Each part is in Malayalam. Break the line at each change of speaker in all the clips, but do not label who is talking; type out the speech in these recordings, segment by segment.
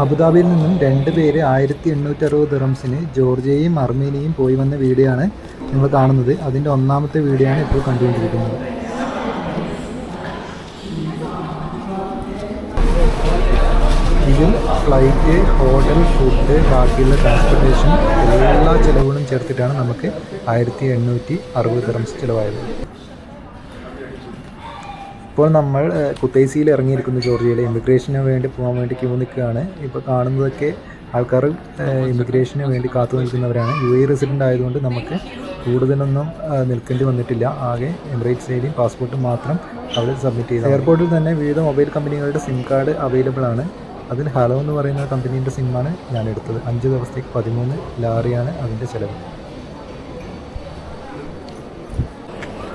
അബുദാബിയിൽ നിന്നും 2 പേര് 1860 ദിറംസിന് ജോർജിയയും അർമേനിയയും പോയി വന്ന വീഡിയോ ആണ് നിങ്ങൾ കാണുന്നത്. അതിൻ്റെ ഒന്നാമത്തെ വീഡിയോ ആണ് ഇപ്പോൾ കണ്ടുകൊണ്ടിരിക്കുന്നത്. ഇതിൽ ഫ്ലൈറ്റ്, ഹോട്ടൽ, ഫുഡ്, ബാക്കിയുള്ള ട്രാൻസ്പോർട്ടേഷൻ എല്ലാ ചിലവുകളും ചേർത്തിട്ടാണ് നമുക്ക് 1860 ദിറംസ് ചിലവായത്. ഇപ്പോൾ നമ്മൾ കുത്തൈസിയിൽ ഇറങ്ങിയിരിക്കുന്നു. ജോർജിയയിലെ ഇമിഗ്രേഷന് വേണ്ടി പോകാൻ വേണ്ടി ക്യൂ നിൽക്കുകയാണ്. ഇപ്പോൾ കാണുന്നതൊക്കെ ആൾക്കാർ ഇമിഗ്രേഷന് വേണ്ടി കാത്തു നിൽക്കുന്നവരാണ്. UAE റെസിഡൻ്റ് ആയതുകൊണ്ട് നമുക്ക് കൂടുതലൊന്നും നിൽക്കേണ്ടി വന്നിട്ടില്ല. ആകെ എമിറേറ്റ്സ് ഐഡിയും പാസ്പോർട്ടും മാത്രം അവിടെ സബ്മിറ്റ് ചെയ്തു. എയർപോർട്ടിൽ തന്നെ വിവിധ മൊബൈൽ കമ്പനികളുടെ സിം കാർഡ് അവൈലബിൾ ആണ്. അതിൽ ഹലോ എന്ന് പറയുന്ന കമ്പനീൻ്റെ സിമ്മാണ് ഞാൻ എടുത്തത്. 5 ദിവസത്തേക്ക് 13 ലാറിയാണ് അതിൻ്റെ ചിലവ്.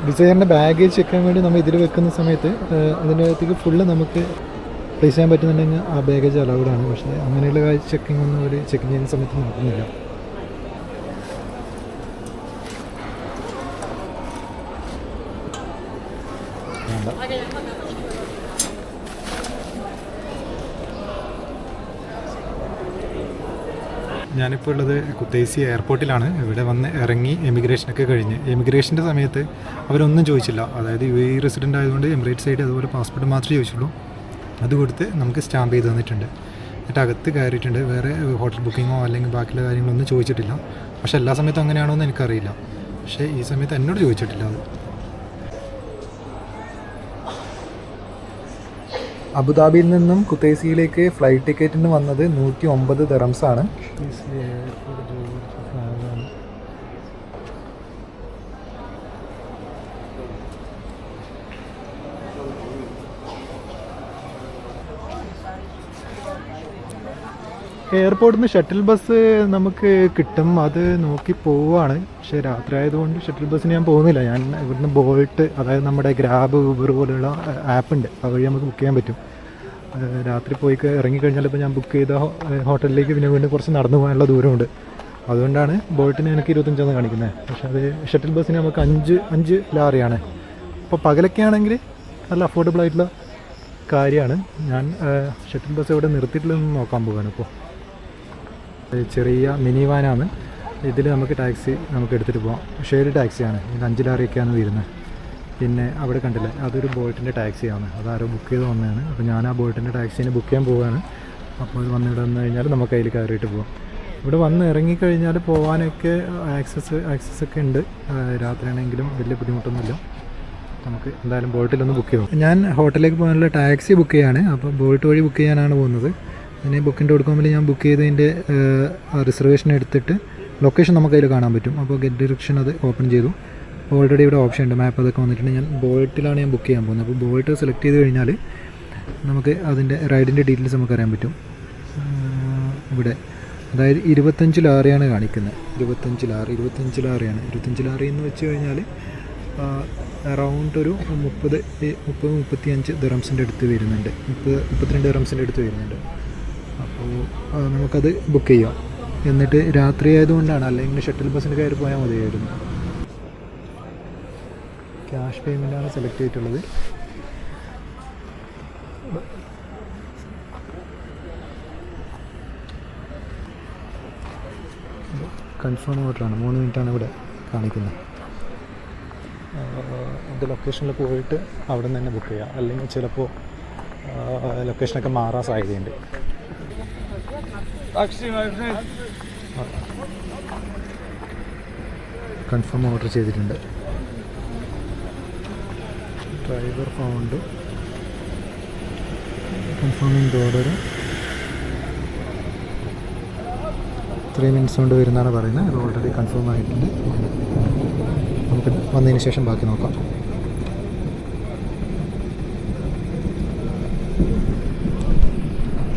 ഡിസൈറിൻ്റെ ബാഗേജ് ചെക്കാൻ വേണ്ടി നമ്മൾ ഇതിൽ വെക്കുന്ന സമയത്ത് അതിൻ്റെ അകത്തേക്ക് ഫുള്ള് നമുക്ക് പ്ലേസ് ചെയ്യാൻ പറ്റുന്നുണ്ടെങ്കിൽ ആ ബാഗേജ് അലൗഡാണ്. പക്ഷേ അങ്ങനെയുള്ള ചെക്കിംഗ് ഒന്നും ഒരു ചെക്കിങ് ചെയ്യുന്ന സമയത്ത് നടക്കുന്നില്ല. ഞാനിപ്പോൾ ഉള്ളത് കുത്തൈസി എയർപോർട്ടിലാണ്. ഇവിടെ വന്ന് ഇറങ്ങി എമിഗ്രേഷനൊക്കെ കഴിഞ്ഞ്. എമിഗ്രേഷൻ്റെ സമയത്ത് അവരൊന്നും ചോദിച്ചില്ല. അതായത് UAE റെസിഡൻ്റ് ആയതുകൊണ്ട് എമിറേറ്റ്സ് സൈഡ് അതുപോലെ പാസ്പോർട്ട് മാത്രമേ ചോദിച്ചുള്ളൂ. അത് കൊടുത്ത് നമുക്ക് സ്റ്റാമ്പ് ചെയ്ത് തന്നിട്ടുണ്ട്. എന്നിട്ട് അകത്ത് കയറിയിട്ടുണ്ട്. വേറെ ഹോട്ടൽ ബുക്കിങ്ങോ അല്ലെങ്കിൽ ബാക്കിയുള്ള കാര്യങ്ങളൊന്നും ചോദിച്ചിട്ടില്ല. പക്ഷേ എല്ലാ സമയത്തും അങ്ങനെയാണോ എന്ന് എനിക്കറിയില്ല. പക്ഷേ ഈ സമയത്ത് എന്നോട് ചോദിച്ചിട്ടില്ല അത്. അബുദാബിയിൽ നിന്നും കുത്തൈസിയിലേക്ക് ഫ്ലൈറ്റ് ടിക്കറ്റിന് വന്നത് 109 ദിറംസാണ്. എയർപോർട്ടിൽ നിന്ന് ഷട്ടിൽ ബസ് നമുക്ക് കിട്ടും. അത് നോക്കി പോവുകയാണ്. പക്ഷേ രാത്രി ആയതുകൊണ്ട് ഷട്ടിൽ ബസ്സിന് ഞാൻ പോകുന്നില്ല. ഞാൻ ഇവിടുന്ന് ബോൾട്ട്, അതായത് നമ്മുടെ ഗ്രാബ്, ഊബർ പോലെയുള്ള ആപ്പുണ്ട്. അതുവഴി നമുക്ക് ബുക്ക് ചെയ്യാൻ പറ്റും. രാത്രി പോയി ഇറങ്ങിക്കഴിഞ്ഞാൽ ഇപ്പോൾ ഞാൻ ബുക്ക് ചെയ്ത ഹോട്ടലിലേക്ക് പിന്നെ വീണ്ടും കുറച്ച് നടന്നു പോകാനുള്ള ദൂരമുണ്ട്. അതുകൊണ്ടാണ് ബോൾട്ടിന് എനിക്ക് 25 കാണിക്കുന്നത്. പക്ഷേ അത് ഷട്ടിൽ ബസ്സിന് നമുക്ക് 5 ലാറിയാണ്. അപ്പോൾ പകലൊക്കെ ആണെങ്കിൽ നല്ല അഫോർഡബിൾ ആയിട്ടുള്ള കാര്യമാണ്. ഞാൻ ഷട്ടിൽ ബസ് എവിടെ നിർത്തിയിട്ടില്ലെന്ന് നോക്കാൻ പോവാണ്. ഇപ്പോൾ ചെറിയ മിനി വാനാണ്. ഇതിൽ നമുക്ക് ടാക്സി നമുക്ക് എടുത്തിട്ട് പോകാം. ഷെയർഡ് ടാക്സിയാണ്. ഇത് 5 ലാറിയൊക്കെയാണ് വരുന്നത്. പിന്നെ അവിടെ കണ്ടില്ലേ, അതൊരു ബോൾട്ടിൻ്റെ ടാക്സിയാണ്. അതാരോ ബുക്ക് ചെയ്ത് വന്നതാണ്. അപ്പോൾ ഞാൻ ആ ബോൾട്ടിൻ്റെ ടാക്സീനെ ബുക്ക് ചെയ്യാൻ പോവുകയാണ്. അപ്പോൾ ഇത് ഇവിടെ വന്നു കഴിഞ്ഞാൽ നമുക്ക് അതിൽ കയറിയിട്ട് പോകാം. ഇവിടെ വന്ന് ഇറങ്ങിക്കഴിഞ്ഞാൽ പോകാനൊക്കെ ആക്സസ് ഒക്കെ ഉണ്ട്. രാത്രിയാണെങ്കിലും വലിയ ബുദ്ധിമുട്ടൊന്നുമില്ല. നമുക്ക് എന്തായാലും ബോൾട്ടിലൊന്ന് ബുക്ക് ചെയ്യാം. ഞാൻ ഹോട്ടലിലേക്ക് പോകാനുള്ള ടാക്സി ബുക്ക് ചെയ്യാണ്. അപ്പോൾ ബോൾട്ട് വഴി ബുക്ക് ചെയ്യാനാണ് പോകുന്നത്. അതിന് booking.com ഞാൻ ബുക്ക് ചെയ്തതിൻ്റെ റിസർവേഷൻ എടുത്തിട്ട് ലൊക്കേഷൻ നമുക്ക് അതിൽ കാണാൻ പറ്റും. അപ്പോൾ ഗെറ്റ് ഡയറക്ഷൻ അത് ഓപ്പൺ ചെയ്തു. ഓൾറെഡി ഇവിടെ ഓപ്ഷൻ ഉണ്ട്, മാപ്പ് അതൊക്കെ വന്നിട്ടുണ്ട്. ഞാൻ ബോൾട്ടിലാണ് ഞാൻ ബുക്ക് ചെയ്യാൻ പോകുന്നത്. അപ്പോൾ ബോൾട്ട് സെലക്ട് ചെയ്ത് കഴിഞ്ഞാൽ നമുക്ക് അതിൻ്റെ റൈഡിൻ്റെ ഡീറ്റെയിൽസ് നമുക്ക് അറിയാൻ പറ്റും. ഇവിടെ അതായത് 25 ലാറിയാണ് കാണിക്കുന്നത്. 25 ലാറിയാണ്. 25 ലാറി എന്ന് വെച്ച് കഴിഞ്ഞാൽ അറൗണ്ട് ഒരു 30-35 ദിറംസിൻ്റെ അടുത്ത് വരുന്നുണ്ട്. 32 ദിറംസിൻ്റെ അടുത്ത് വരുന്നുണ്ട്. അപ്പോൾ നമുക്കത് ബുക്ക് ചെയ്യാം. എന്നിട്ട് രാത്രി ആയതുകൊണ്ടാണ്, അല്ലെങ്കിൽ ഷട്ടിൽ ബസ്സിന് കയറി പോയാൽ മതിയായിരുന്നു. ക്യാഷ് പേയ്മെൻറ്റാണ് സെലക്ട് ചെയ്തിട്ടുള്ളത്. കൺഫേം ഓർഡറാണ്. 3 മിനിറ്റാണ് ഇവിടെ കാണിക്കുന്നത്. ഇത് ലൊക്കേഷനിൽ പോയിട്ട് അവിടെ നിന്ന് തന്നെ ബുക്ക് ചെയ്യാം. അല്ലെങ്കിൽ ചിലപ്പോൾ ലൊക്കേഷനൊക്കെ മാറാൻ സാധ്യതയുണ്ട്. കൺഫേം ഓർഡർ ചെയ്തിട്ടുണ്ട്. Driver found, confirming order 3 minutes കൊണ്ട് വരുന്നതാണ് പറയുന്നത്. അത് ഓൾറെഡി കൺഫേം ആയിട്ടുണ്ട്. നമുക്ക് വന്നതിന് ശേഷം ബാക്കി നോക്കാം.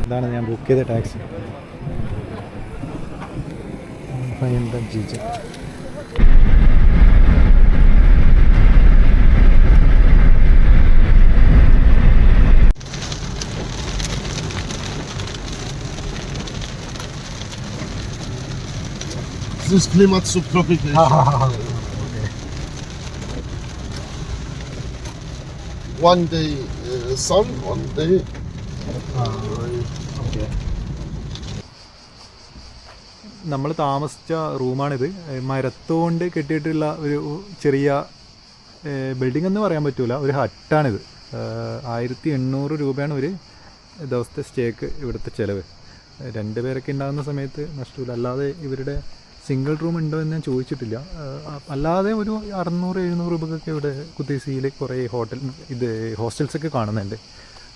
ഇതാണ് ഞാൻ ബുക്ക് ചെയ്ത taxi. 500 GJ.
Das ist Klimat subtropical.
Okay.
One day sun, one day
Okay. നമ്മൾ താമസിച്ച റൂമാണിത്. മരത്തുകൊണ്ട് കെട്ടിയിട്ടുള്ള ഒരു ചെറിയ ബിൽഡിംഗ് എന്ന് പറയാൻ പറ്റില്ല, ഒരു ഹട്ടാണിത്. 1800 രൂപയാണ് ഒരു ദിവസത്തെ സ്റ്റേക്ക് ഇവിടുത്തെ ചിലവ്. 2 പേരൊക്കെ ഉണ്ടാകുന്ന സമയത്ത് നഷ്ടമില്ല. അല്ലാതെ ഇവരുടെ സിംഗിൾ റൂം ഉണ്ടോ എന്ന് ഞാൻ ചോദിച്ചിട്ടില്ല. അല്ലാതെ ഒരു 600-700 രൂപക്കൊക്കെ ഇവിടെ കുത്തൈസിയിൽ കുറേ ഹോസ്റ്റൽസൊക്കെ കാണുന്നുണ്ട്.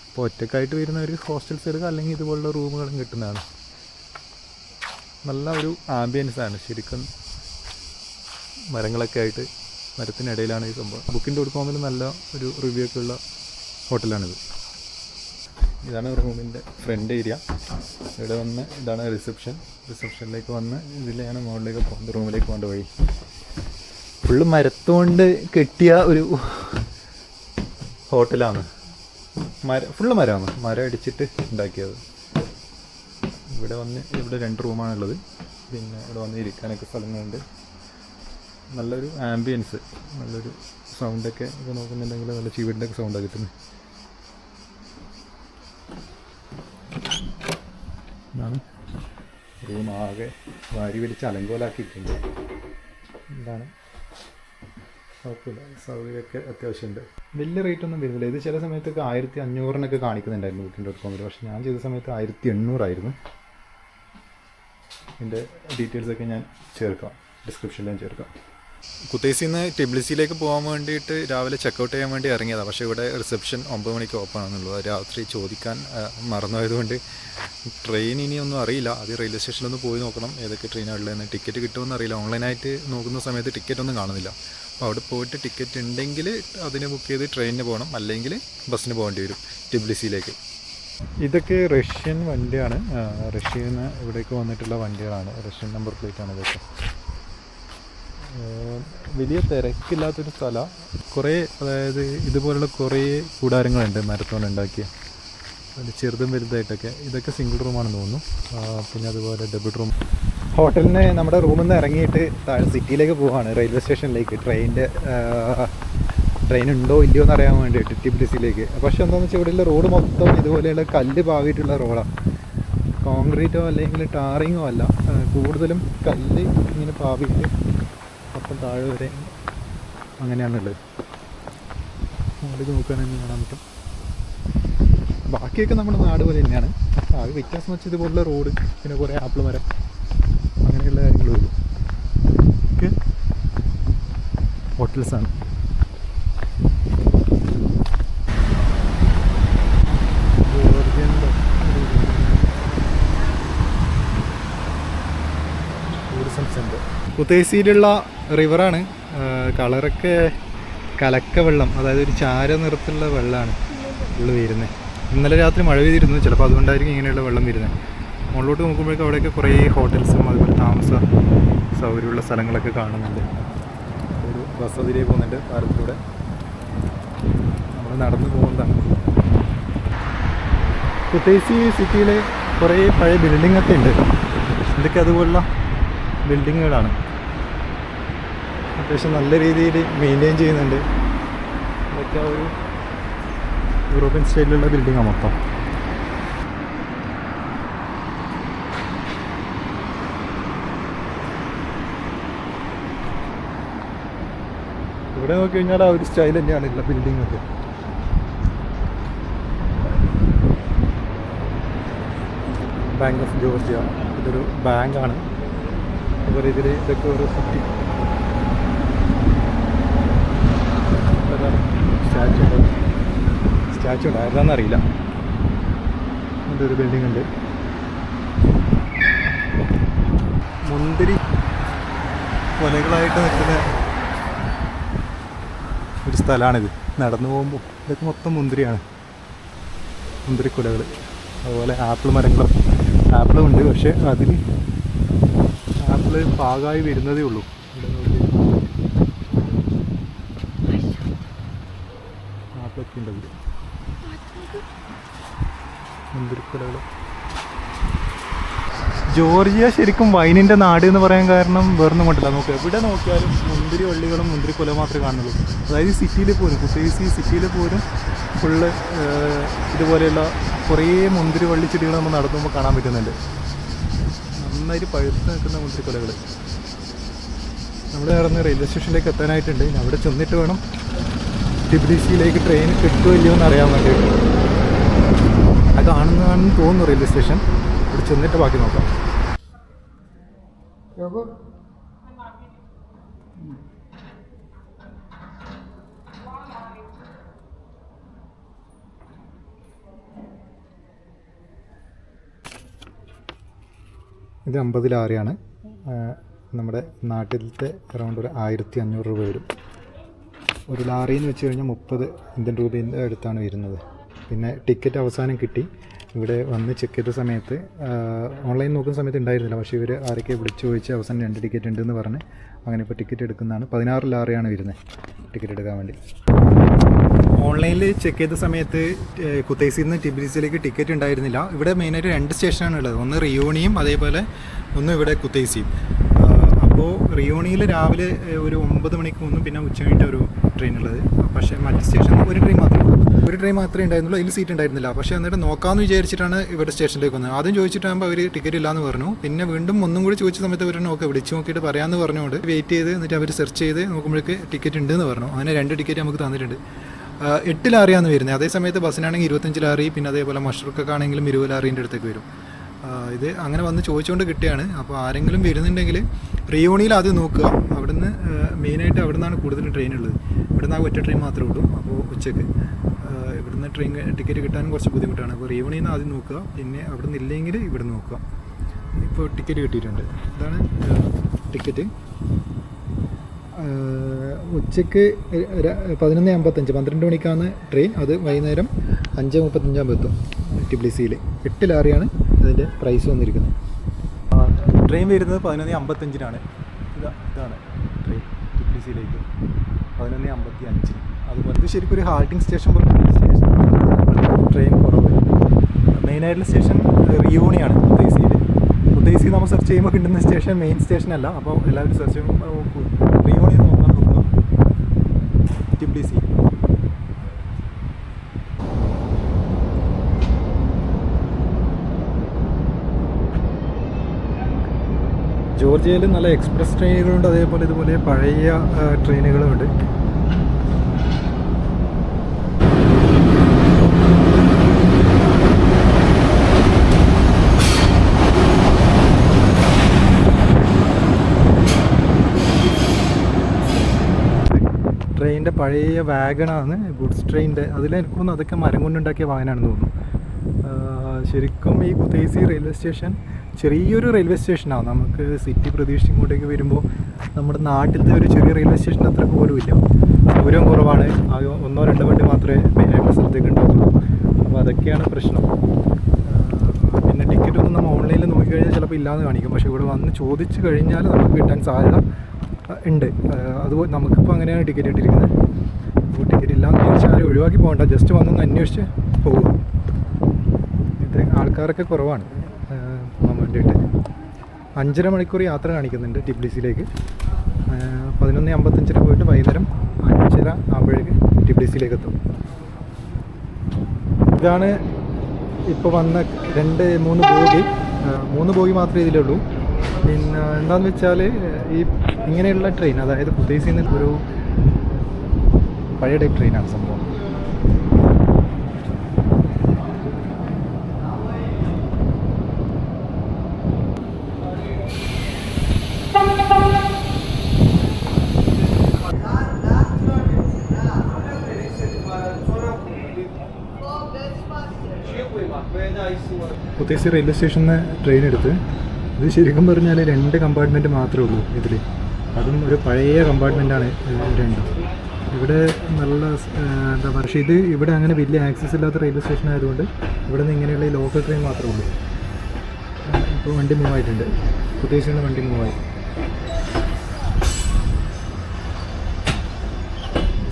അപ്പോൾ ഒറ്റക്കായിട്ട് വരുന്നവർ ഹോസ്റ്റൽസ് എടുക്കുക, അല്ലെങ്കിൽ ഇതുപോലുള്ള റൂമുകളും കിട്ടുന്നതാണ്. നല്ല ഒരു ആംബിയൻസാണ് ശരിക്കും. മരങ്ങളൊക്കെ ആയിട്ട് മരത്തിനിടയിലാണ് ഈ സംഭവം. Booking.com നല്ല ഒരു റിവ്യൂ ഒക്കെ ഉള്ള ഹോട്ടലാണിത്. ഇതാണ് റൂമിൻ്റെ ഫ്രണ്ട് ഏരിയ. ഇവിടെ വന്ന് ഇതാണ് റിസപ്ഷനിലേക്ക് വന്ന് ഇതിലാണ് മുകളിലേക്ക് പോകുന്നത്, റൂമിലേക്ക് പോകേണ്ട വഴി. ഫുള്ള് മരത്തുകൊണ്ട് കെട്ടിയ ഒരു ഹോട്ടലാണ്. ഫുള്ള് മരം അടിച്ചിട്ട് ഉണ്ടാക്കിയത്. ഇവിടെ 2 റൂമാണുള്ളത്. പിന്നെ ഇവിടെ വന്ന് ഇരിക്കാനൊക്കെ സ്ഥലങ്ങളുണ്ട്. നല്ലൊരു ആംബിയൻസ്, നല്ലൊരു സൗണ്ടൊക്കെ ഇപ്പോൾ നോക്കുന്നുണ്ടെങ്കിൽ നല്ല ചീവിൻ്റെ ഒക്കെ സൗണ്ടാണ് കിട്ടുന്നത്. ഇതാണ് റൂം. ആകെ വാരി വലിച്ച് അലങ്കോലാക്കിയിട്ടുണ്ട്. എന്താണ് കുഴപ്പമില്ല, സൗകര്യമൊക്കെ അത്യാവശ്യമുണ്ട്. വലിയ റേറ്റ് ഒന്നും വരുന്നില്ല. ഇത് ചില സമയത്തൊക്കെ 1500 കാണിക്കുന്നുണ്ടായിരുന്നു Booking.com. പക്ഷേ ഞാൻ ചെയ്ത സമയത്ത് 1800 ആയിരുന്നു. ഇതിൻ്റെ ഡീറ്റെയിൽസൊക്കെ ഞാൻ ചേർക്കാം, ഡിസ്ക്രിപ്ഷനിൽ ഞാൻ ചേർക്കാം. കുത്തൈസിൽ നിന്ന് ടിബ്ലിസിയിലേക്ക് പോകാൻ വേണ്ടിയിട്ട് രാവിലെ ചെക്കൗട്ട് ചെയ്യാൻ വേണ്ടി ഇറങ്ങിയതാണ്. പക്ഷേ ഇവിടെ റിസപ്ഷൻ 9 മണിക്ക് ഓപ്പൺ ആണെന്നുള്ളത്. രാത്രി ചോദിക്കാൻ മറന്നുപോയതുകൊണ്ട് ട്രെയിൻ ഇനിയൊന്നും അറിയില്ല. അത് റെയിൽവേ സ്റ്റേഷനിലൊന്ന് പോയി നോക്കണം ഏതൊക്കെ ട്രെയിനാണ് ഉള്ളതെന്ന്. ടിക്കറ്റ് കിട്ടുമെന്ന് അറിയില്ല. ഓൺലൈനായിട്ട് നോക്കുന്ന സമയത്ത് ടിക്കറ്റ് ഒന്നും കാണുന്നില്ല. അപ്പോൾ അവിടെ പോയിട്ട് ടിക്കറ്റ് ഉണ്ടെങ്കിൽ അതിന് ബുക്ക് ചെയ്ത് ട്രെയിനിന് പോകണം, അല്ലെങ്കിൽ ബസ്സിന് പോകേണ്ടി വരും ടിബ്ലിസിയിലേക്ക്. ഇതൊക്കെ റഷ്യൻ വണ്ടിയാണ്. റഷ്യയിൽ നിന്ന് ഇവിടേക്ക് വന്നിട്ടുള്ള വണ്ടികളാണ്. റഷ്യൻ നമ്പർ പ്ലേറ്റാണ് ഇതൊക്കെ. വലിയ തിരക്കില്ലാത്തൊരു സ്ഥലമാണ്. അതായത് ഇതുപോലുള്ള കുറേ കൂടാരങ്ങളുണ്ട് മരത്തോണ്ട് ഉണ്ടാക്കിയ, അത് ചെറുതും വലുതായിട്ടൊക്കെ. ഇതൊക്കെ സിംഗിൾ റൂമാണെന്ന് തോന്നുന്നു. പിന്നെ അതുപോലെ ഡബിൾ റൂം. ഹോട്ടലിന് നമ്മുടെ റൂമിൽ നിന്ന് ഇറങ്ങിയിട്ട് സിറ്റിയിലേക്ക് പോവാണ്, റെയിൽവേ സ്റ്റേഷനിലേക്ക്. ട്രെയിൻ ഉണ്ടോ ഇല്ലയോ എന്ന് അറിയാൻ വേണ്ടിയിട്ട് ടിബ്ലിസിയിലേക്ക്. പക്ഷെ എന്താണെന്ന് വെച്ചാൽ ഇവിടെയുള്ള റോഡ് മൊത്തം ഇതുപോലെയുള്ള കല്ല് പാവിയിട്ടുള്ള റോഡാണ്. കോൺക്രീറ്റോ അല്ലെങ്കിൽ ടാറിങ്ങോ അല്ല, കൂടുതലും കല്ല് ഇങ്ങനെ പാവിയിട്ട് അപ്പം താഴെ വരെ അങ്ങനെയാണുള്ളത്. അങ്ങോട്ടേക്ക് നോക്കുകയാണെങ്കിൽ കാണാൻ പറ്റും. ബാക്കിയൊക്കെ നമ്മുടെ നാട് പോലെ തന്നെയാണ്. ആകെ വ്യത്യാസം വെച്ചാൽ ഇതുപോലുള്ള റോഡ്, പിന്നെ കുറേ ആപ്പിൾ മരം, അങ്ങനെയുള്ള കാര്യങ്ങൾ വരും. ഒക്കെ ഹോട്ടൽസാണ്. കുത്തൈസിയിലുള്ള റിവറാണ്. കളറൊക്കെ കലക്ക വെള്ളം, അതായത് ഒരു ചാര നിറത്തിലുള്ള വെള്ളമാണ് ഉള്ളു വരുന്നത്. ഇന്നലെ രാത്രി മഴ പെയ്തിരുന്നു, ചിലപ്പോൾ അതുകൊണ്ടായിരിക്കും ഇങ്ങനെയുള്ള വെള്ളം വരുന്നത്. മുകളിലോട്ട് നോക്കുമ്പോഴേക്കും അവിടെയൊക്കെ കുറേ ഹോട്ടൽസും അതുപോലെ താമസ സൗകര്യമുള്ള സ്ഥലങ്ങളൊക്കെ കാണുന്നുണ്ട്. ഒരു ബസ് അതിലേ പോകുന്നുണ്ട് പാലത്തിലൂടെ. നമ്മൾ നടന്നു പോകുന്നതാണ്. കുത്തൈസി സിറ്റിയിൽ കുറേ പഴയ ബിൽഡിങ്ങൊക്കെ ഉണ്ട്. ഇതൊക്കെ അതുപോലുള്ള ബിൽഡിങ്ങുകളാണ്. അത്യാവശ്യം നല്ല രീതിയിൽ മെയിൻറ്റെയിൻ ചെയ്യുന്നുണ്ട്. ഇതൊക്കെ ഒരു യൂറോപ്യൻ സ്റ്റൈലിലുള്ള ബിൽഡിങ്ങാണ് മൊത്തം. ഇവിടെ നോക്കി കഴിഞ്ഞാൽ ആ ഒരു സ്റ്റൈൽ തന്നെയാണ് ഉള്ള ബിൽഡിങ്ങൊക്കെ. ബാങ്ക് ഓഫ് ജോർജിയ, ഇതൊരു ബാങ്കാണ്. അതുപോലെ ഇതിൽ ഇതൊക്കെ ഓരോ സിറ്റി സ്റ്റാച്ചു ഉണ്ട്, ഏതാണെന്നറിയില്ല. ഇതൊരു ബിൽഡിംഗ് ഉണ്ട്. മുന്തിരി കൊലകളായിട്ട് നിൽക്കുന്ന ഒരു സ്ഥലമാണിത്. നടന്നു പോകുമ്പോൾ ഇതൊക്കെ മൊത്തം മുന്തിരിയാണ്, മുന്തിരിക്കുലകൾ. അതുപോലെ ആപ്പിൾ മരങ്ങളും ആപ്പിളും ഉണ്ട്. പക്ഷേ അതിൽ ആപ്പിൾ പാകമായി വരുന്നതേ ഉള്ളൂ. ആപ്പിളൊക്കെ ഉണ്ട് അതിൽ, മുന്തിരിക്കുലകൾ. ജോർജിയ ശരിക്കും വൈനിൻ്റെ നാട് എന്ന് പറയാൻ കാരണം വേറൊന്നും കൊണ്ടില്ല. നോക്കുക, എവിടെ നോക്കിയാലും മുന്തിരി വള്ളികളും മുന്തിരി കുല മാത്രമേ കാണുള്ളൂ. അതായത് സിറ്റിയിൽ പോലും, കുത്തൈസി സിറ്റിയിൽ പോലും ഫുള്ള് ഇതുപോലെയുള്ള കുറേ മുന്തിരി വള്ളി ചെടികൾ നമ്മൾ നടത്തുമ്പോൾ കാണാൻ പറ്റുന്നുണ്ട്. നന്നായിട്ട് പഴുത്ത് നിൽക്കുന്ന മുന്തിരിക്കൊലകൾ. നമ്മൾ നടന്ന് റെയിൽവേ സ്റ്റേഷനിലേക്ക് എത്താനായിട്ടുണ്ട്. ഇനി അവിടെ ചെന്നിട്ട് വേണം ടിബിലിസിയിലേക്ക് ട്രെയിൻ കിട്ടുമോ ഇല്ലയോ എന്ന് അറിയാൻ വേണ്ടിയിട്ട്. അത് കാണുന്നതാണെന്ന് തോന്നുന്നു റെയിൽവേ സ്റ്റേഷൻ. അവിടെ ചെന്നിട്ട് ബാക്കി നോക്കാം. ഇത് 50 ലാറിയാണ്. നമ്മുടെ നാട്ടിലത്തെ അറൗണ്ട് ഒരു 1500 രൂപ വരും. ഒരു ലാറി എന്ന് വെച്ച് കഴിഞ്ഞാൽ 30 ഇന്ത്യൻ രൂപേൻ്റെ അടുത്താണ് വരുന്നത്. പിന്നെ ടിക്കറ്റ് അവസാനം കിട്ടി. ഇവിടെ വന്ന് ചെക്ക് ചെയ്ത സമയത്ത് ഓൺലൈൻ നോക്കുന്ന സമയത്ത് ഉണ്ടായിരുന്നില്ല. പക്ഷേ ഇവർ ആരൊക്കെ വിളിച്ചു ചോദിച്ച് അവസാനം 2 ടിക്കറ്റ് ഉണ്ടെന്ന് പറഞ്ഞ് അങ്ങനെ ഇപ്പോൾ ടിക്കറ്റ് എടുക്കുന്നതാണ്. 16 ലാറിയാണ് വരുന്നത് ടിക്കറ്റ് എടുക്കാൻ വേണ്ടി. ഓൺലൈനിൽ ചെക്ക് ചെയ്ത സമയത്ത് കുത്തൈസിൽ നിന്ന് ടിബിലിസിയിലേക്ക് ടിക്കറ്റ് ഉണ്ടായിരുന്നില്ല. ഇവിടെ മെയിനായിട്ട് 2 സ്റ്റേഷനാണ് ഉള്ളത്. ഒന്ന് റിയോണിയും അതേപോലെ ഒന്ന് ഇവിടെ കുത്തൈസിയും. അപ്പോൾ റിയോണിയിൽ രാവിലെ ഒരു 9 മണിക്ക് മുന്നും പിന്നെ ഉച്ച കഴിഞ്ഞിട്ട് ഒരു ട്രെയിൻ ഉള്ളത്. പക്ഷേ മറ്റ് സ്റ്റേഷനിൽ ഒരു ട്രെയിൻ മാത്രമേ ഉണ്ടായിരുന്നുള്ളൂ. അതിൽ സീറ്റ് ഉണ്ടായിരുന്നില്ല. പക്ഷേ എന്നിട്ട് നോക്കാമെന്ന് വിചാരിച്ചിട്ടാണ് ഇവിടെ സ്റ്റേഷനിലേക്ക് വന്നത്. ആദ്യം ചോദിച്ചിട്ടാകുമ്പോൾ അവർ ടിക്കറ്റ് ഇല്ലയെന്ന് പറഞ്ഞു. പിന്നെ വീണ്ടും ഒന്നും കൂടി ചോദിച്ച സമയത്ത് അവർ വിളിച്ച് നോക്കിയിട്ട് പറയാമെന്ന് പറഞ്ഞുകൊണ്ട് വെയിറ്റ് ചെയ്ത് എന്നിട്ട് അവർ സെർച്ച് ചെയ്ത് നോക്കുമ്പോഴേക്ക് ടിക്കറ്റ് ഉണ്ടെന്ന് പറഞ്ഞു. അങ്ങനെ 2 ടിക്കറ്റ് നമുക്ക് തന്നിട്ടുണ്ട്. 8 ലാറിയാണ് വരുന്നത്. അതേ സമയത്ത് ബസ്സിനാണെങ്കിൽ 25 ലാറി, പിന്നെ അതേപോലെ മഷറൂക്കൊക്കെ ആണെങ്കിലും 20 ലാറിൻ്റെ അടുത്തേക്ക് വരും. ഇത് അങ്ങനെ വന്ന് ചോദിച്ചുകൊണ്ട് കിട്ടിയാണ്. അപ്പോൾ ആരെങ്കിലും വരുന്നുണ്ടെങ്കിൽ റിയോണിയിൽ ആദ്യം നോക്കുക. അവിടുന്ന് മെയിനായിട്ട് അവിടെ നിന്നാണ് കൂടുതലും ട്രെയിൻ ഉള്ളത്. ഇവിടെ നിന്ന് ഒറ്റ ട്രെയിൻ മാത്രമേ ഉള്ളൂ. അപ്പോൾ ഉച്ചയ്ക്ക് ഇവിടുന്ന് ട്രെയിൻ ടിക്കറ്റ് കിട്ടാനും കുറച്ച് ബുദ്ധിമുട്ടാണ്. അപ്പോൾ റിയോണിയിൽ നിന്ന് ആദ്യം നോക്കുക. പിന്നെ അവിടെ നിന്ന് ഇല്ലെങ്കിൽ ഇവിടെ നോക്കുക. ഇപ്പോൾ ടിക്കറ്റ് കിട്ടിയിട്ടുണ്ട്. ഇതാണ് ടിക്കറ്റ്. ഉച്ചയ്ക്ക് 11:55 12 മണിക്കാണ് ട്രെയിൻ. അത് വൈകുന്നേരം 5:35 എത്തും ടിബിലിസിയിൽ. 8 ലാറിയാണ് അതിൻ്റെ പ്രൈസ് വന്നിരിക്കുന്നത്. ട്രെയിൻ വരുന്നത് 11:55 ഇതാണ് ട്രെയിൻ ടിബിലിസിയിലേക്ക് 11:55. അതുപോലെ ഇത് ശരിക്കും ഒരു ഹാൾട്ടിംഗ് സ്റ്റേഷൻ പോലെ സ്റ്റേഷൻ. ട്രെയിൻ കുറവ്. മെയിനായിട്ടുള്ള സ്റ്റേഷൻ റിയോണിയാണ് കുത്തൈസിയിൽ. കുത്തൈസി നമ്മൾ സെർച്ച് ചെയ്യുമ്പോൾ കിട്ടുന്ന സ്റ്റേഷൻ മെയിൻ സ്റ്റേഷനല്ല. അപ്പോൾ എല്ലാവരും സെർച്ച് ചെയ്യുമ്പോൾ റിയോണി നോക്കുക. ടിബിലിസി ജോർജിയയിൽ നല്ല എക്സ്പ്രസ് ട്രെയിനുകളുണ്ട്. അതേപോലെ ഇതുപോലെ പഴയ ട്രെയിനുകളുമുണ്ട്. ട്രെയിനിൻ്റെ പഴയ വാഗണാണ് ഗുഡ്സ് ട്രെയിനിൻ്റെ. അതിലെനിക്കൊന്നും അതൊക്കെ മരം കൊണ്ടുണ്ടാക്കിയ വാഹനമാണെന്ന് തോന്നുന്നു. ശരിക്കും ഈ കുത്തൈസി റെയിൽവേ സ്റ്റേഷൻ ചെറിയൊരു റെയിൽവേ സ്റ്റേഷനാണ്. നമുക്ക് സിറ്റി പ്രതീക്ഷിച്ച് ഇങ്ങോട്ടേക്ക് വരുമ്പോൾ നമ്മുടെ നാട്ടിലത്തെ ഒരു ചെറിയ റെയിൽവേ സ്റ്റേഷൻ അത്ര പോലും ഇല്ല. ദൂരം കുറവാണ്. 1-2 വണ്ടി മാത്രമേ മെയിനായിട്ടുള്ള സ്ഥലത്തേക്ക് ഉണ്ടാവുള്ളൂ. അപ്പോൾ അതൊക്കെയാണ് പ്രശ്നം. പിന്നെ ടിക്കറ്റൊന്നും നമ്മൾ ഓൺലൈനിൽ നോക്കിക്കഴിഞ്ഞാൽ ചിലപ്പോൾ ഇല്ലാന്ന് കാണിക്കും. പക്ഷേ ഇവിടെ വന്ന് ചോദിച്ചു കഴിഞ്ഞാൽ നമുക്ക് കിട്ടാൻ സാധ്യത ഉണ്ട്. അതുപോലെ നമുക്കിപ്പോൾ അങ്ങനെയാണ് ടിക്കറ്റ് ഇട്ടിരിക്കുന്നത്. അപ്പോൾ ടിക്കറ്റ് ഇല്ലാന്ന് ചോദിച്ചാൽ ആരും ഒഴിവാക്കി പോകണ്ട. ജസ്റ്റ് വന്നൊന്ന് അന്വേഷിച്ച് പോകും. ഇത് ആൾക്കാരൊക്കെ കുറവാണ് പോകാൻ വേണ്ടിയിട്ട്. 5.5 മണിക്കൂർ യാത്ര കാണിക്കുന്നുണ്ട് ടിബിലിസിയിലേക്ക്. 11:55 പോയിട്ട് വൈകുന്നേരം 5:30 ആകുമ്പോഴേക്ക് ടിബിലിസിയിലേക്ക് എത്തും. ഇതാണ് ഇപ്പോൾ വന്ന 2-3 ബോഗി. 3 ബോഗി മാത്രമേ ഇതിലുള്ളൂ. പിന്നെ എന്താണെന്ന് വെച്ചാൽ ഈ ഇങ്ങനെയുള്ള ട്രെയിൻ, അതായത് കുത്തൈസിയിൽ നിന്ന് ഒരു പഴയ ടൈപ്പ് ട്രെയിനാണ് സംഭവം. കുത്തൈസി റെയിൽവേ സ്റ്റേഷനിൽ നിന്ന് ട്രെയിൻ എടുത്ത് ഇത് ശരിക്കും പറഞ്ഞാൽ 2 കമ്പാർട്ട്മെൻറ്റ് മാത്രമേ ഉള്ളൂ ഇതിൽ. അതും ഒരു പഴയ കമ്പാർട്ട്മെൻറ്റാണ് രണ്ടും. ഇവിടെ നല്ല എന്താ പറയുക, പക്ഷേ ഇത് ഇവിടെ അങ്ങനെ വലിയ ആക്സസ് ഇല്ലാത്ത റെയിൽവേ സ്റ്റേഷൻ ആയതുകൊണ്ട് ഇവിടെ നിന്ന് ഇങ്ങനെയുള്ള ഈ ലോക്കൽ ട്രെയിൻ മാത്രമേ ഉള്ളൂ. ഇപ്പോൾ വണ്ടി മൂവ് ആയിട്ടുണ്ട്. കുത്തൈസിയിൽ നിന്ന് വണ്ടി മൂവായി.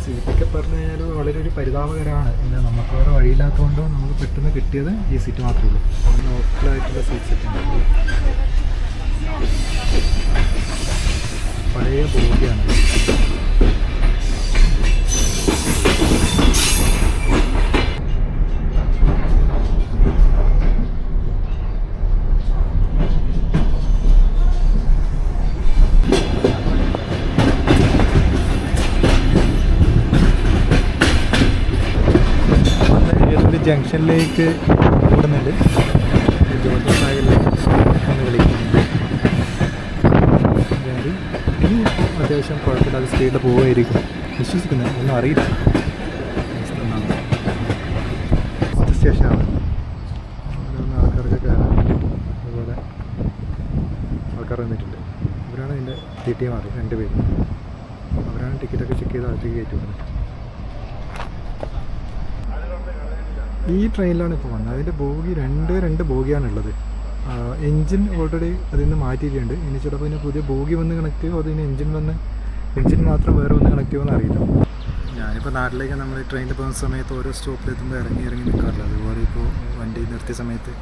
സീറ്റൊക്കെ പറഞ്ഞു കഴിഞ്ഞാൽ വളരെ ഒരു പരിതാപകരമാണ്. പിന്നെ നമുക്ക് വേറെ വഴിയില്ലാത്തതുകൊണ്ട് നമുക്ക് പെട്ടെന്ന് കിട്ടിയത് ഈ സീറ്റ് മാത്രമേ ഉള്ളൂ. ലോക്കലായിട്ടുള്ള സീറ്റ് സെറ്റ് പഴയ ബോഗിയാണ്. ജംഗ്ഷനിലേക്ക് ഓടുന്നുണ്ട്. ജോർജ് സാഗറിൽ ഒന്ന് വിളിക്കുന്നുണ്ട്. അതായത് ഇനി അത്യാവശ്യം കുഴപ്പമില്ലാതെ സ്പീഡിൽ പോവുമായിരിക്കും വിശ്വസിക്കുന്നത്. ഒന്നും അറിയില്ല. സ്റ്റേഷനാണ്. ഓരോന്ന് ആൾക്കാർക്ക് കയറാൻ വേണ്ടിയിട്ട് അതുപോലെ ആൾക്കാർ വന്നിട്ടുണ്ട്. ഇവരാണ് ഇതിൻ്റെ TTമാർ, 2 പേര്. അവരാണ് ടിക്കറ്റൊക്കെ ചെക്ക് ചെയ്ത് അകത്തേക്ക് കയറ്റി വിടുന്നത്. ഈ ട്രെയിനിലാണ് ഇപ്പോൾ വന്നത്. അതിൻ്റെ ബോഗി രണ്ട് ബോഗിയാണുള്ളത്. എൻജിൻ ഓൾറെഡി അതിൽ നിന്ന് മാറ്റിയിട്ടുണ്ട്. ഇനി ചിലപ്പോൾ ഇതിന് പുതിയ ബോഗി വന്ന് കണക്ട് ചെയ്യുമോ അതിന് എൻജിൻ മാത്രം വേറെ വന്ന് കണക്ട് ചെയ്യുമോ എന്നറിയില്ല. ഞാനിപ്പോൾ നാട്ടിലേക്ക് നമ്മൾ ട്രെയിനിൽ പോകുന്ന സമയത്ത് ഓരോ സ്റ്റോപ്പിലെത്തുമ്പോൾ ഇറങ്ങി നിൽക്കാറില്ല. അതുപോലെ ഇപ്പോൾ വണ്ടി നിർത്തിയ സമയത്ത്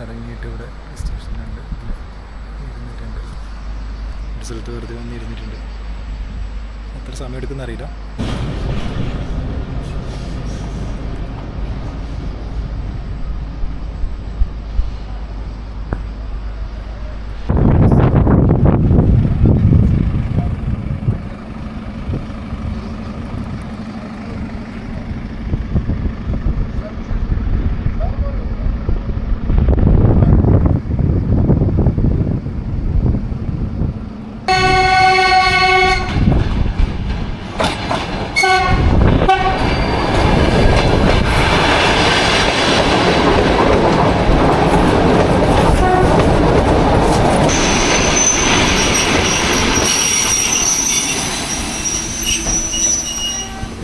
ഇറങ്ങിയിട്ട് ഇവിടെ സ്റ്റേഷനിലുണ്ട് ഇരുന്നിട്ടുണ്ട്. ഒരു സ്ഥലത്ത് വെറുതെ വന്ന് ഇരുന്നിട്ടുണ്ട്. എത്ര സമയം എടുക്കുന്ന അറിയില്ല.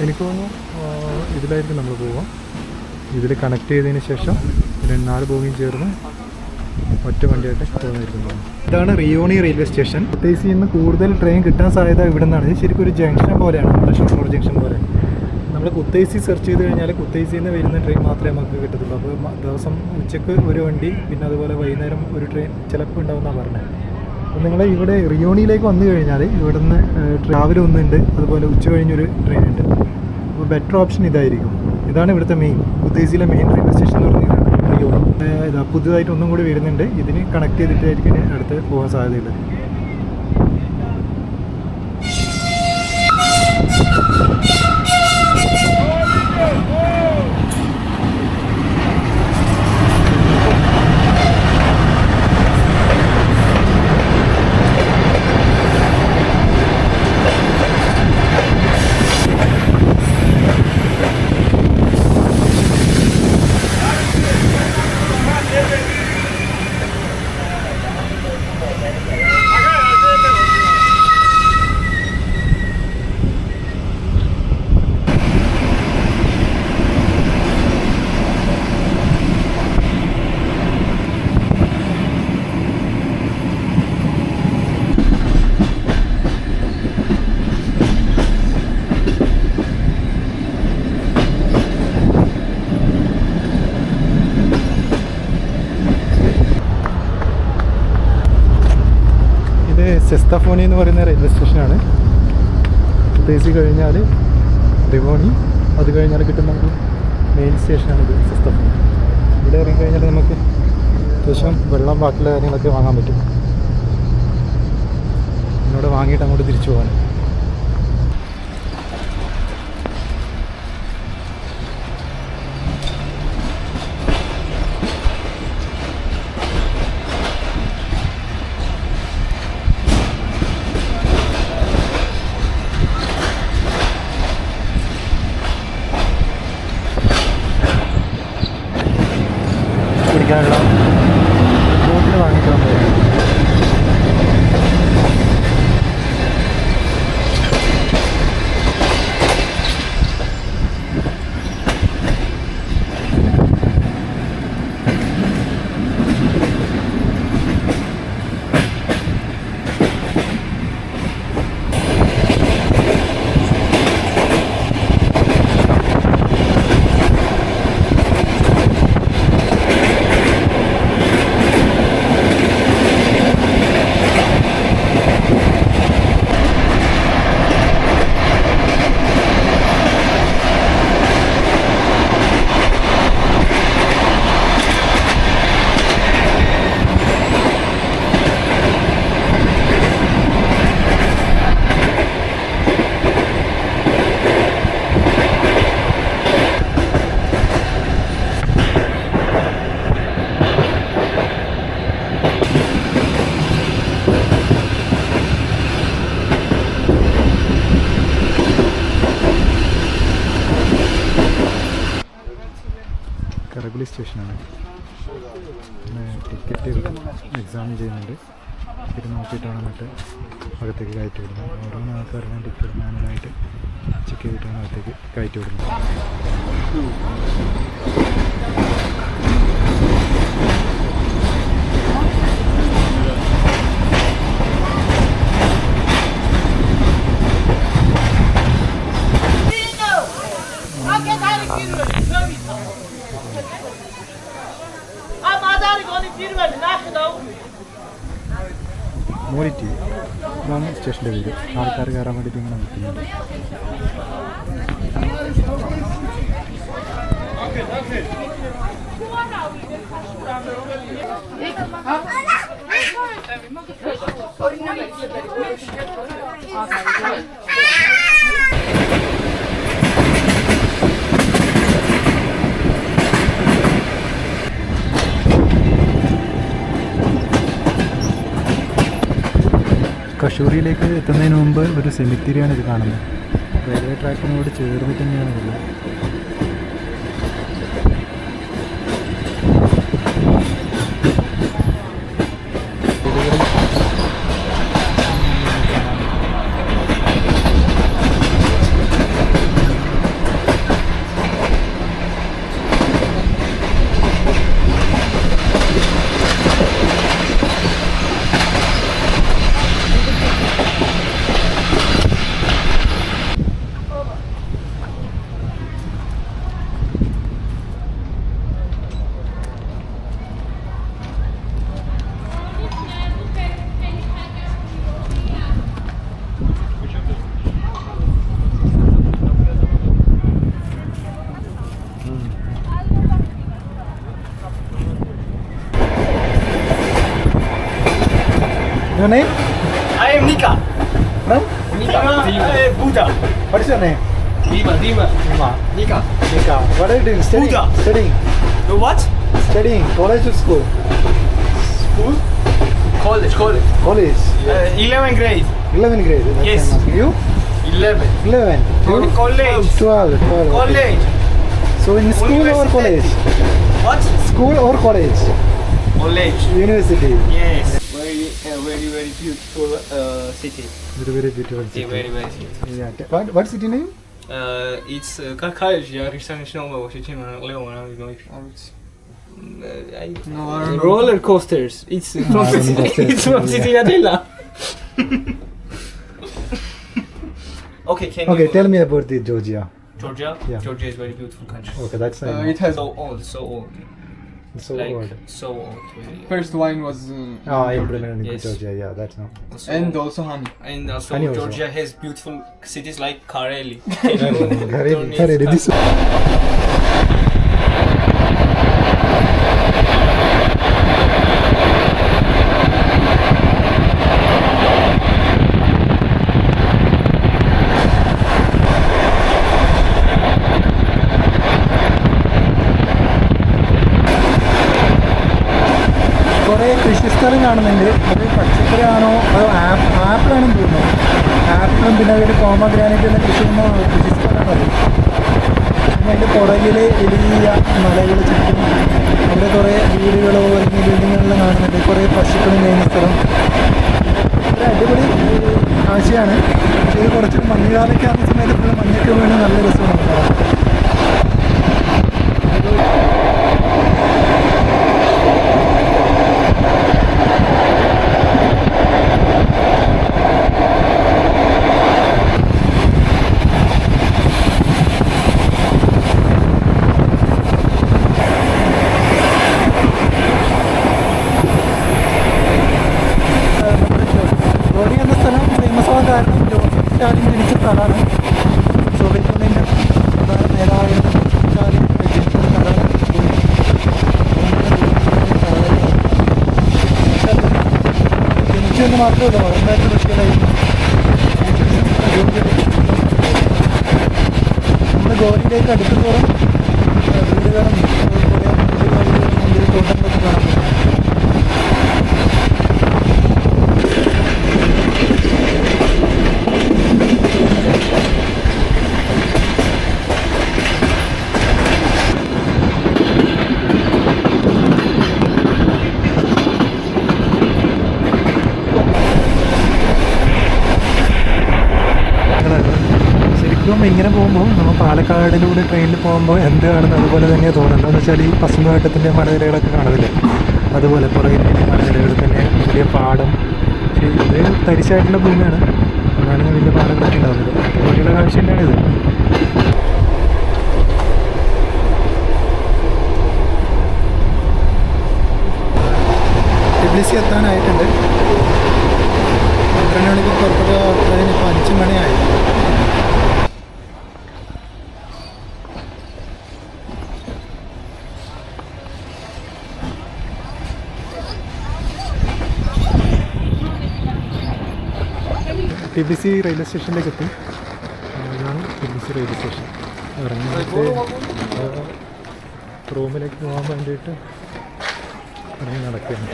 എനിക്ക് തോന്നുന്നു ഇതിലായിരിക്കും നമ്മൾ പോവാം. ഇതിൽ കണക്ട് ചെയ്തതിന് ശേഷം 4 ബോഗിയും ചേർന്ന് ഒറ്റ വണ്ടിയായിട്ട് പോകുന്നതായിരിക്കും തോന്നുന്നു. ഇതാണ് റിയോണി റെയിൽവേ സ്റ്റേഷൻ. കുത്തൈസിയിൽ നിന്ന് കൂടുതൽ ട്രെയിൻ കിട്ടാൻ സാധ്യത ഇവിടെ നിന്നാണ്. ഇത് ശരിക്കും ഒരു ജംഗ്ഷൻ പോലെയാണ്, നമ്മുടെ ഷൊർണൂർ ജംഗ്ഷൻ പോലെ. നമ്മൾ കുത്തൈസി സെർച്ച് ചെയ്ത് കഴിഞ്ഞാൽ കുത്തൈസിയിൽ നിന്ന് വരുന്ന ട്രെയിൻ മാത്രമേ നമുക്ക് കിട്ടത്തുള്ളൂ. അപ്പോൾ ദിവസം ഉച്ചയ്ക്ക് ഒരു വണ്ടി, പിന്നെ അതുപോലെ വൈകുന്നേരം ഒരു ട്രെയിൻ ചിലപ്പോൾ ഉണ്ടാവുമെന്നാണ് പറഞ്ഞത്. അപ്പോൾ നിങ്ങൾ ഇവിടെ റിയോണിയിലേക്ക് വന്നു കഴിഞ്ഞാൽ ഇവിടുന്ന് രാവിലെ ഒന്നുണ്ട്, അതുപോലെ ഉച്ച കഴിഞ്ഞൊരു ട്രെയിൻ ഉണ്ട്. അപ്പോൾ ബെറ്റർ ഓപ്ഷൻ ഇതായിരിക്കും. ഇതാണ് ഇവിടുത്തെ മെയിൻ, കുത്തൈസിയിലെ മെയിൻ റെയിൽവേ സ്റ്റേഷൻ എന്ന് പറഞ്ഞാൽ റിയോണി. ഇതാ പുതുതായിട്ട് ഒന്നും കൂടി വരുന്നുണ്ട്. ഇതിന് കണക്ട് ചെയ്തിട്ടായിരിക്കും അടുത്ത് പോകാൻ സാധ്യതയുള്ളത്. സെസ്താഫോണി എന്ന് പറയുന്ന റെയിൽവേ സ്റ്റേഷനാണ്. കുത്തൈസി കഴിഞ്ഞാൽ റിവോണി, അത് കഴിഞ്ഞാൽ കിട്ടുന്ന ഒരു മെയിൻ സ്റ്റേഷനാണിത് സെസ്താഫോണി. ഇവിടെ ഇറങ്ങി കഴിഞ്ഞാൽ നമുക്ക് അത്യാവശ്യം വെള്ളം, ബാക്കിയുള്ള കാര്യങ്ങളൊക്കെ വാങ്ങാൻ പറ്റും. എന്നോട് വാങ്ങിയിട്ട് അങ്ങോട്ട് തിരിച്ചു പോകാൻ. കുടിക്കാനുള്ള ബോട്ടിൽ വാങ്ങിക്കാൻ പോകും. സ്റ്റേഷനാണ്. ടിക്കറ്റ് എക്സാമിൻ ചെയ്യുന്നുണ്ട്. ഇത് നോക്കിയിട്ടാണ് എന്നിട്ട് അകത്തേക്ക് കയറ്റി വിടുന്നത്. ഓരോന്ന് ആൾക്കാരുടെ ടിക്കറ്റ് മാനുവലായിട്ട് ചെക്ക് ചെയ്തിട്ടാണ് അകത്തേക്ക് കയറ്റി വിടുന്നത്. മോളിറ്റി ഇതാണ് സ്റ്റേഷൻ്റെ പേര്. ആൾക്കാർ കയറാൻ വേണ്ടിയിട്ട് ഇങ്ങനെ നിൽക്കുന്നുണ്ട്. കഷൂറിയിലേക്ക് എത്തുന്നതിന് മുമ്പ് ഒരു സെമിത്തേരിയാണ് ഇത് കാണുന്നത്. റെയിൽവേ ട്രാക്കിനോട് ചേർന്നിട്ട് തന്നെയാണ് ഉള്ളത്. Your name?
I am Nika.
From?
Nika. Buddha.
What is your name?
Dima.
Nima.
Nika.
Nika. What are you doing? Studying?
Buddha.
Studying.
The what?
Studying. College or school?
School? College.
College.
11th grade.
11th grade. That's
Yes.
I'm asking. You?
11.
11. You?
College.
12. 12. Okay.
College.
So in school or
University.
college?
What?
School or college?
College.
University.
Yes. Very beautiful city.
Very beautiful city.
Very beautiful.
Yeah. What city name?
It's Kakaj. Ja Christian Snowball. Was it in Leon? Roller coasters. It's from Cittadella. Okay,
Okay, tell me about the Georgia.
Georgia?
Yeah.
Georgia is very beautiful country.
Okay, that's
It has
So old.
so
Like,
old.
so old. Really.
first wine was
Implemented in
Yes.
Georgia. Yeah, that's no.
So
and
old.
also honey.
And also
Honey also.
Georgia has beautiful cities like Kareli.
Kareli. This. കുറേ കൃഷിസ്ഥലം കാണുന്നുണ്ട്. അത് പച്ചക്കറിയാണോ അതോ ആപ്പിളാണെന്ന് തോന്നുന്നു. ആപ്പിളും പിന്നെ അതിൽ പോമഗ്രാനൈറ്റ് എന്ന കൃഷിസ്ഥലമാണ് അത്. പിന്നെ അതിൻ്റെ പുറകിൽ വലിയ മലകൾ ചുറ്റും അവിടെ കുറേ വീടുകളോ അല്ലെങ്കിൽ ബിൽഡിങ്ങുകളെല്ലാം കാണുന്നുണ്ട്. കുറേ പശുക്കളും കഴിയുന്ന സ്ഥലം. ഒരു അടിപൊളി കാഴ്ചയാണ്. പക്ഷേ ഇത് കുറച്ചൊരു മഞ്ഞുകാലൊക്കെ ആകുന്ന സമയത്ത് ഇപ്പോൾ മഞ്ഞൊക്കെ വീണ് നല്ല രസമാണ് കാണാൻ. ഗോഡി എന്ന സ്ഥലം ഫേമസ് ആവാൻ കാരണം ജോസഫ് സ്റ്റാലിൻ ജനിച്ച സ്ഥലമാണ്. സോവിയറ്റ് യൂണിയൻ്റെ പ്രധാന നേതാവായിരുന്ന ജോസഫ് സ്റ്റാലിൻ ജനിച്ച സ്ഥലമാണ്. ജനിച്ചെന്ന് മാത്രമല്ല വളർന്നതായിട്ട് റഷ്യയിലായിരുന്നു. നമ്മൾ ഗോഡിയിലേക്ക് അടുക്കുന്തോറും വീടുകളും മുന്തിരിത്തോട്ടങ്ങളൊക്കെ കാണാൻ പറ്റും. ഇപ്പം ഇങ്ങനെ പോകുമ്പോൾ നമ്മൾ പാലക്കാടിലൂടെ ട്രെയിനിൽ പോകുമ്പോൾ എന്ത് കാണുന്നത് അതുപോലെ തന്നെയാണ് തോന്നുന്നത്. എന്ന് വെച്ചാൽ ഈ പശ്ചിമഘട്ടത്തിൻ്റെ മലനിരകളൊക്കെ കാണുന്നില്ലേ, അതുപോലെ പുറകിൽ മലനിരകൾ തന്നെ വലിയ പാടം. പക്ഷേ ഇത് തരിശായിട്ടുള്ള ഭൂമിയാണ്, അതാണ് വലിയ പാടങ്ങളൊക്കെ ഉണ്ടാകുന്നത്. അതുപോലെയുള്ള കാഴ്ച തന്നെയാണിത്. ടിബ്ലിസി എത്താനായിട്ടുണ്ട്. 12 മണിക്ക് പുറപ്പെട്ട ട്രെയിൻ ഇപ്പോൾ 5 മണിയായി. ടിബ്ലിസി റെയിൽവേ സ്റ്റേഷനിലേക്ക് എത്തി. ഇതാണ് ടിബ്ലിസി റെയിൽവേ സ്റ്റേഷൻ. ഇറങ്ങിയിട്ട് റൂമിലേക്ക് പോകാൻ വേണ്ടിയിട്ട് ഇറങ്ങി നടക്കുകയാണ്.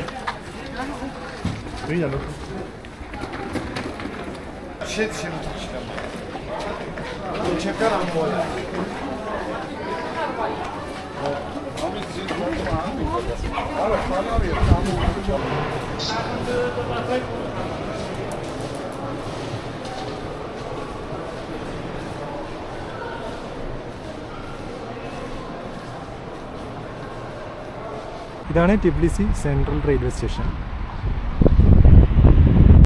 ഇതാണ് ടിബ്ലിസി സെൻട്രൽ റെയിൽവേ സ്റ്റേഷൻ.